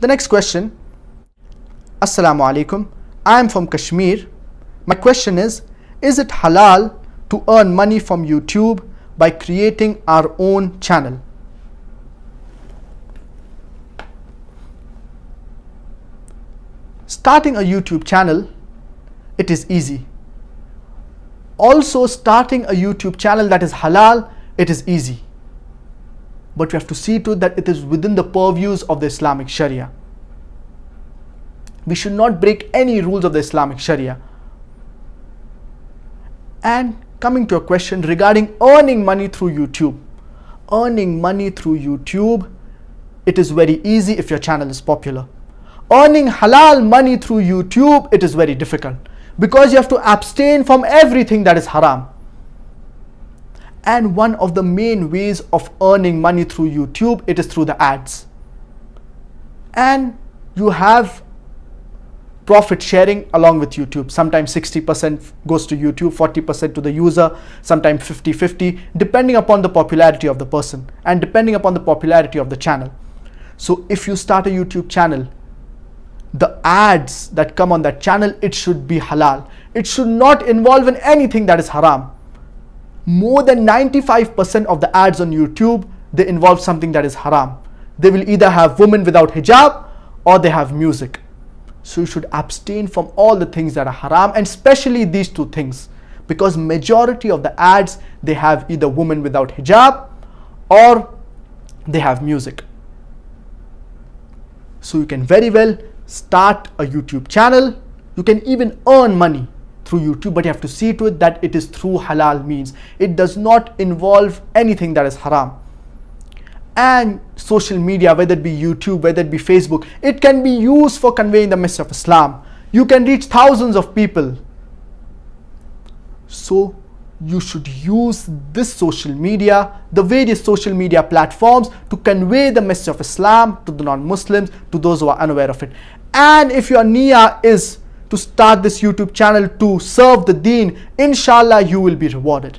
The next question. Assalamu alaikum. I am from Kashmir. My question is it halal to earn money from YouTube by creating our own channel? Starting a YouTube channel, it is easy. Also, starting a YouTube channel that is halal, it is easy. But we have to see to it that it is within the purviews of the Islamic Sharia. We should not break any rules of the Islamic Sharia. And coming to a question regarding earning money through YouTube. Earning money through YouTube, it is very easy if your channel is popular. Earning halal money through YouTube, it is very difficult because you have to abstain from everything that is haram. And one of the main ways of earning money through YouTube, it is through the ads. And you have profit sharing along with YouTube. Sometimes 60% goes to YouTube, 40% to the user, sometimes 50-50, depending upon the popularity of the person and depending upon the popularity of the channel. So if you start a YouTube channel, the ads that come on that channel, it should be halal. It should not involve in anything that is haram. More than 95% of the ads on YouTube, they involve something that is haram. They will either have women without hijab or they have music. So you should abstain from all the things that are haram, and especially these two things, because majority of the ads, they have either women without hijab or they have music. So you can very well start a YouTube channel. You can even earn money through YouTube, but you have to see to it that it is through halal means. It does not involve anything that is haram. And social media, whether it be YouTube, whether it be Facebook, it can be used for conveying the message of Islam. You can reach thousands of people. So you should use this social media, the various social media platforms, to convey the message of Islam to the non-Muslims, to those who are unaware of it. And if your niyyah is to start this YouTube channel to serve the deen, inshallah you will be rewarded.